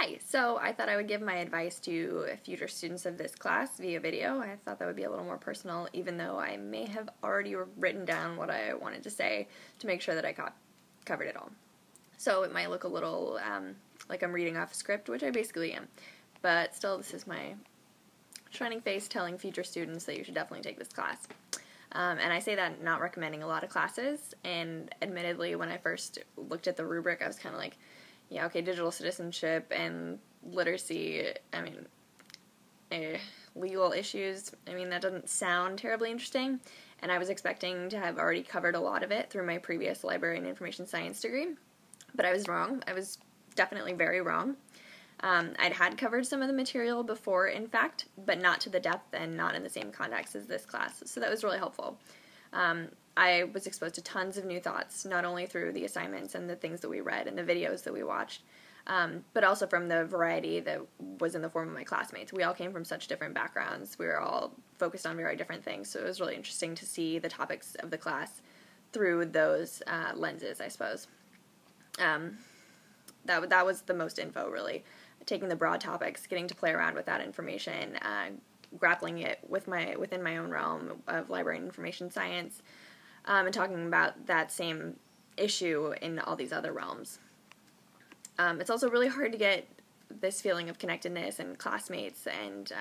Hi, so I thought I would give my advice to future students of this class via video. I thought that would be a little more personal, even though I may have already written down what I wanted to say to make sure that I covered it all. So it might look a little like I'm reading off a script, which I basically am, but still this is my shining face telling future students that you should definitely take this class. And I say that not recommending a lot of classes, and admittedly when I first looked at the rubric I was kind of like, yeah, okay, digital citizenship and literacy, I mean, legal issues, I mean, that doesn't sound terribly interesting, and I was expecting to have already covered a lot of it through my previous library and information science degree, but I was wrong. I was definitely very wrong. I'd had covered some of the material before, in fact, but not to the depth and not in the same context as this class, so that was really helpful. I was exposed to tons of new thoughts, not only through the assignments and the things that we read and the videos that we watched, but also from the variety that was in the form of my classmates. We all came from such different backgrounds. We were all focused on very different things, so it was really interesting to see the topics of the class through those lenses, I suppose. That was the most info, really. Taking the broad topics, getting to play around with that information, grappling it within my own realm of library and information science, and talking about that same issue in all these other realms. It's also really hard to get this feeling of connectedness and classmates and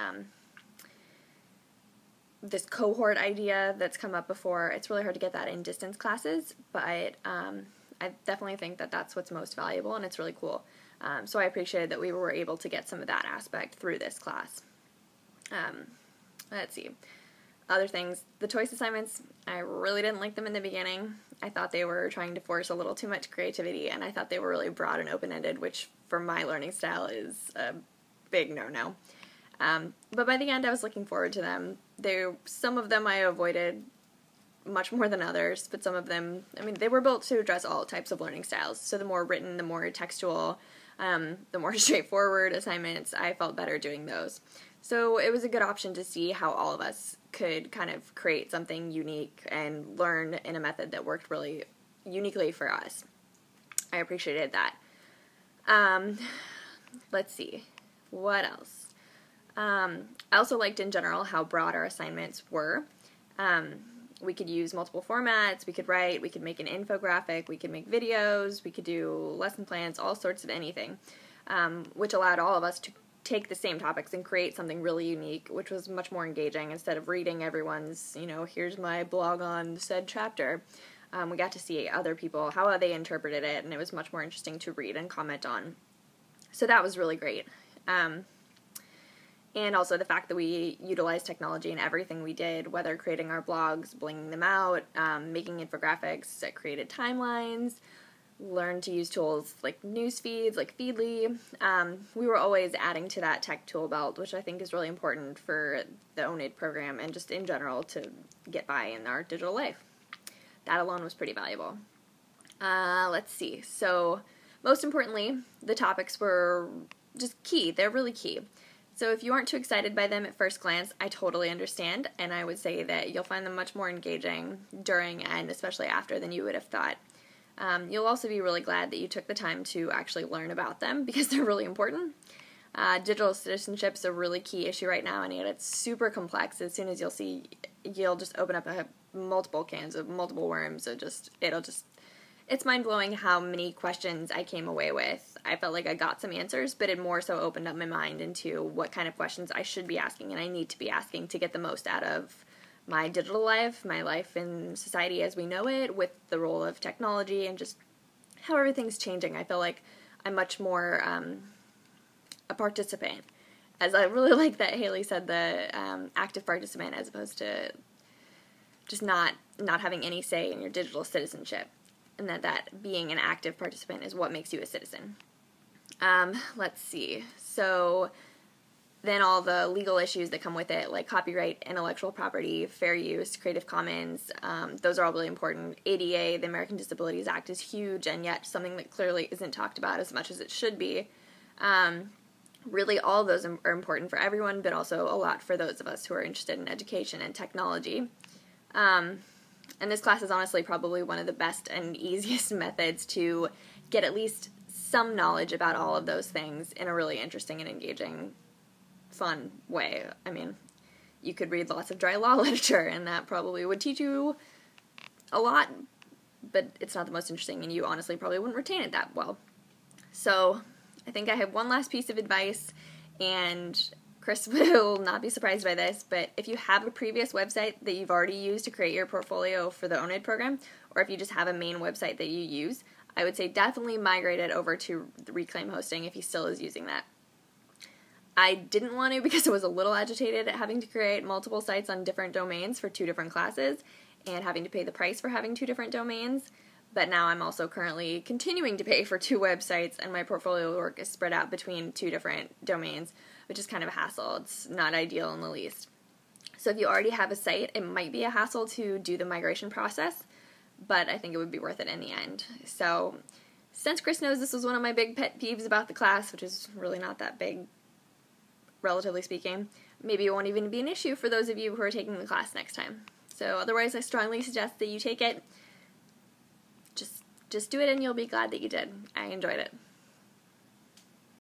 this cohort idea that's come up before. It's really hard to get that in distance classes, but I definitely think that that's what's most valuable, and it's really cool. So I appreciated that we were able to get some of that aspect through this class. Let's see. Other things, the choice assignments, I really didn't like them in the beginning. I thought they were trying to force a little too much creativity, and I thought they were really broad and open-ended, which for my learning style is a big no-no. But by the end, I was looking forward to them. Some of them I avoided much more than others, but some of them, I mean, they were built to address all types of learning styles. So the more written, the more textual, the more straightforward assignments, I felt better doing those. So it was a good option to see how all of us could kind of create something unique and learn in a method that worked really uniquely for us. I appreciated that. Let's see. What else? I also liked in general how broad our assignments were. We could use multiple formats, we could write, we could make an infographic, we could make videos, we could do lesson plans, all sorts of anything, which allowed all of us to take the same topics and create something really unique, which was much more engaging. Instead of reading everyone's, here's my blog on said chapter, we got to see other people, how they interpreted it, and it was much more interesting to read and comment on. So that was really great. And also the fact that we utilized technology in everything we did, whether creating our blogs, blinging them out, making infographics that created timelines, learned to use tools like news feeds, like Feedly. We were always adding to that tech tool belt, which I think is really important for the ONID program and just in general to get by in our digital life. That alone was pretty valuable. Let's see. So most importantly, the topics were just key. They're really key. So if you aren't too excited by them at first glance, I totally understand, and I would say that you'll find them much more engaging during and especially after than you would have thought. You'll also be really glad that you took the time to actually learn about them because they're really important. Digital citizenship is a really key issue right now, and yet it's super complex. As soon as you'll just open up multiple cans of multiple worms. It's mind-blowing how many questions I came away with. I felt like I got some answers, but it more so opened up my mind into what kind of questions I should be asking and I need to be asking to get the most out of my digital life, my life in society as we know it, with the role of technology and just how everything's changing. I feel like I'm much more a participant. As I really like that Haley said, the active participant as opposed to just not having any say in your digital citizenship. And that being an active participant is what makes you a citizen. Let's see. So then all the legal issues that come with it, like copyright, intellectual property, fair use, Creative Commons, those are all really important. ADA, the American Disabilities Act, is huge, and yet something that clearly isn't talked about as much as it should be. Really, all of those are important for everyone, but also a lot for those of us who are interested in education and technology. And this class is honestly probably one of the best and easiest methods to get at least some knowledge about all of those things in a really interesting and engaging, fun way. I mean, you could read lots of dry law literature, and that probably would teach you a lot, but it's not the most interesting, and you honestly probably wouldn't retain it that well. So I think I have one last piece of advice, and Chris will not be surprised by this, but if you have a previous website that you've already used to create your portfolio for the ONID program, or if you just have a main website that you use, I would say definitely migrate it over to Reclaim Hosting if he still is using that. I didn't want to because I was a little agitated at having to create multiple sites on different domains for 2 different classes and having to pay the price for having 2 different domains. But now I'm also currently continuing to pay for 2 websites, and my portfolio work is spread out between 2 different domains, which is kind of a hassle. It's not ideal in the least. So if you already have a site, it might be a hassle to do the migration process, but I think it would be worth it in the end. So since Chris knows this was one of my big pet peeves about the class, which is really not that big, relatively speaking, maybe it won't even be an issue for those of you who are taking the class next time. So otherwise, I strongly suggest that you take it. Just do it and you'll be glad that you did. I enjoyed it.